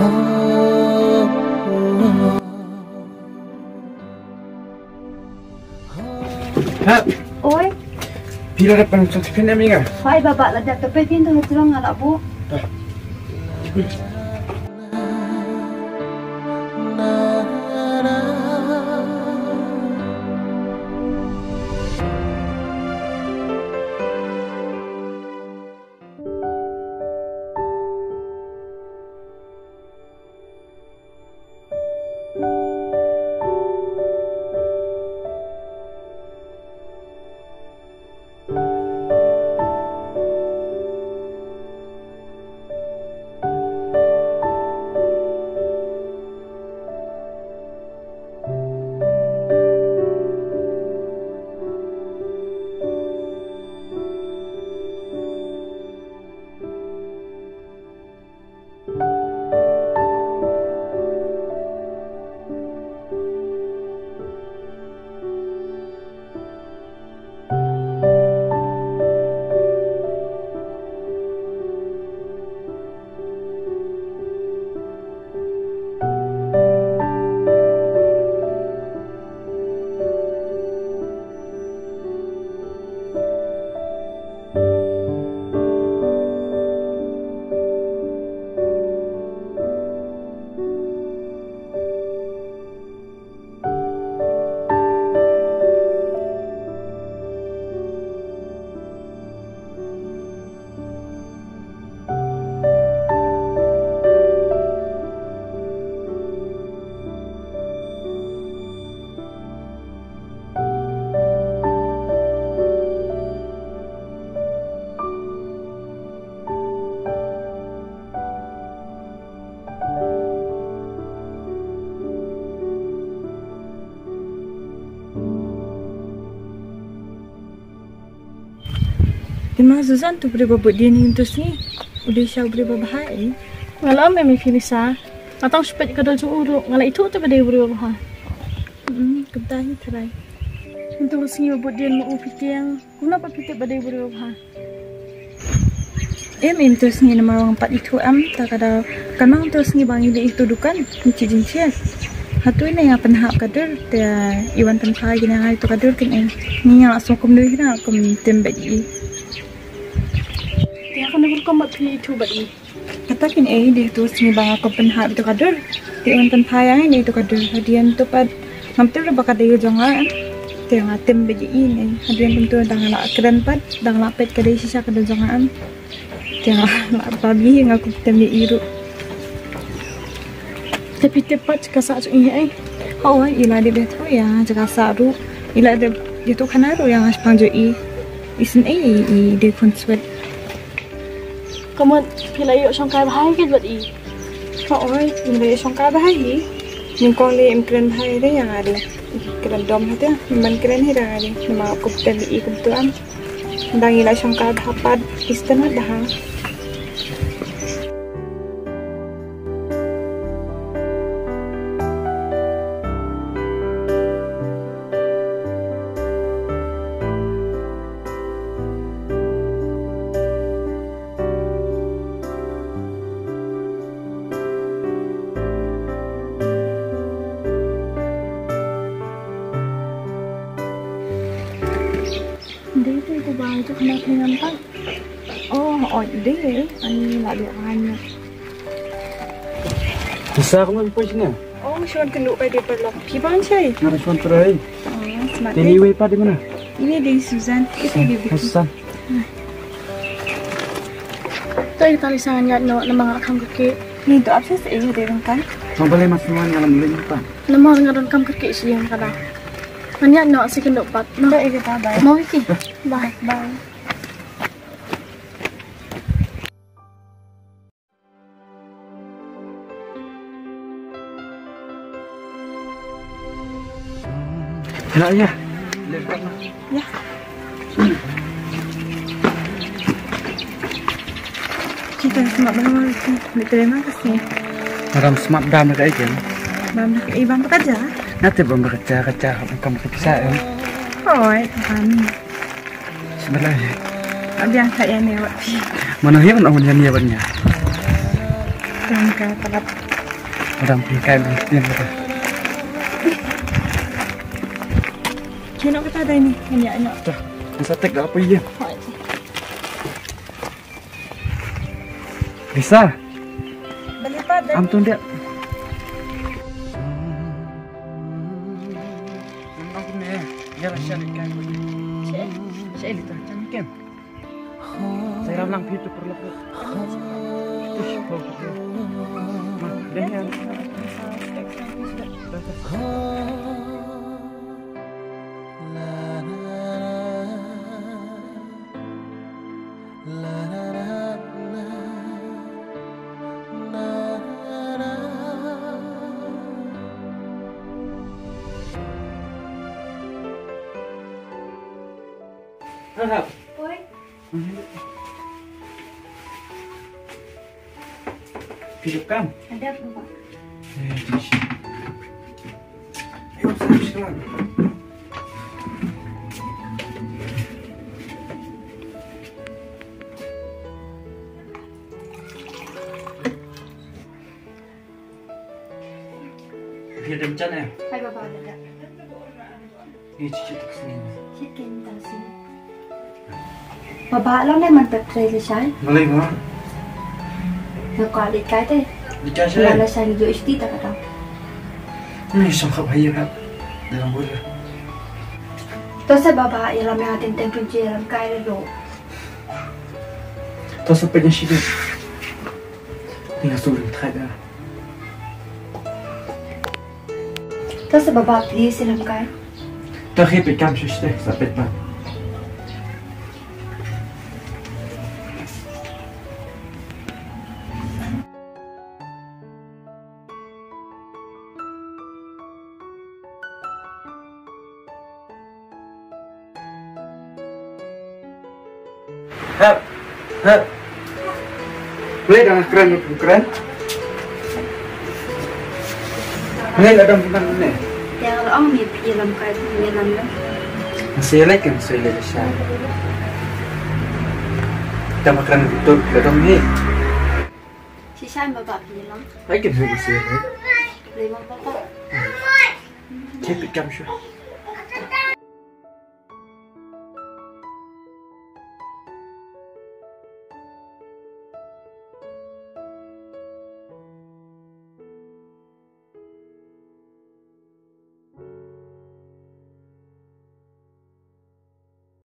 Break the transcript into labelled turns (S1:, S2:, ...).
S1: Ha?
S2: Oi.
S1: Pila depan satu pin ni kan?
S2: Hai bapa lah dah tepi pintu terang anak bu.
S3: Gimana Suzan tu boleh buat dia ni untuk ni? Udah siap boleh bahaya.
S4: Ngalam memang Filisa. Atau sepet kadal cuuruk. Ngalah itu tu pada boleh bahaya.
S3: Kebetulan ni terai.
S4: Untuk sini buat dia mau pitang. Kenapa pitang pada boleh bahaya?
S3: Terus ni nama orang 4 itu tak ada. Kanang terus ni bang ini itu dukan. Ni cincin. Hatu ini yang penhap kader. Dia Iwan penhap gini yang itu kader kan. Ni yang langsung kum dulu kena kum tembak ni.
S4: Dia akan nak berkombat itu bagi.
S3: Katakan dia tu sini bang aku penhap itu kader. Dia Iwan penhap yang ini itu kader. Hadian tu pad. Hampir bakal dia jangan. Dia ngatem bagi ini. Hadian tentu dah ngalak keren pad. Dah ngalak pet kadai sisa kadal jangan. Dia ngalak babi yang aku tem di iru.
S4: Tapi tepat kasak tu ini.
S3: Oh, ila dia betul ya. Jika saru, ila dia itu kanaru yang harus panjui. Isin dia konsep.
S4: Kamu pilih yuk songkai bahaya ke buat i?
S3: Oh, ini songkai bahaya. Yung kong li keren bahaya dia yang ada. Keren dom hati, memang keren hira ada. Nama aku tem di kebetulan. Dang ila songkai dapat istana dah.
S4: Dia tu bang itu kena nampak.
S3: Oh, dia. Ani nak lihat hanya.
S1: Bisa kamu pergi sini?
S3: Oh, Sean kenduk pada perlok. Piban cai.
S1: Nara Sean terai.
S3: Smart.
S1: Ini way pa di mana?
S3: Ini di Suzan. Kita di Vicky.
S1: Susan.
S4: Tay tali sangat no nama kam keke.
S3: Ni tu apa sih dia kan?
S1: Kau boleh masuk dalam link pa.
S4: Nama ngaron kam keke siang kada. Hanya no si kenduk pat.
S3: Baik kita bye.
S4: Mau iki. Bye.
S3: Bye.
S1: Nak ya.
S3: Ya. Kita semak benar itu. Terima kasih.
S1: Maram semak dam dekat ikan.
S3: Bang nak ibang bekerja.
S1: Nanti bang bekerja kamu bisa ya.
S3: Oh, kami.
S1: Sebenarnya.
S3: Abi yang saya ni buat.
S1: Mana hian orang yang dia banyak.
S3: Tangka,
S1: Orang pingkai berhentian kata.
S3: Cina kata ada ini. Banyak.
S1: Dah. Masa tek dah apa iya? Bisa.
S3: Balik pada.
S1: Am tu dia. Aku ni. Ya lah syari kan. Saya itu macam kan. Saya lang itu perlu. Itu sebab dia. Dah ya. Harap.
S2: Boy,
S1: Hidup kan?
S2: ada apa Pak?
S1: Ayo saya sekarang. Dia ada macam mana?
S2: Hai Bapak ada.
S1: Ini cicit tak sini.
S2: Chicken tasi. Bapak lo này mình tập rầy là sai.
S1: Boleh mah?
S2: Nó có đi cái thế.
S1: Dikasih.
S2: Là sai rồi ít ta cả đâu.
S1: Ini sangka bahaya kan dalam bola.
S2: Tôi sẽ Bapak yang làm yang tem kunci yang cái rồi.
S1: Tak sampai ni sini. Tinggal suruh tak ada.
S2: Tôi sẽ Bapak please làm cái.
S1: Tak hipit kam sudah sampai tak. Hap. Boleh dah keren. Ini ada bukan ni.
S2: Yang orang mimpi làm cái thì làm đó.
S1: Masih lagi masih lagi sah. Kita makan betul dalam ni.
S2: Chị sai Bapak thì lắm.
S1: Lagi masih lagi.
S2: Lấy Bapak.
S1: Hipit kam sudah.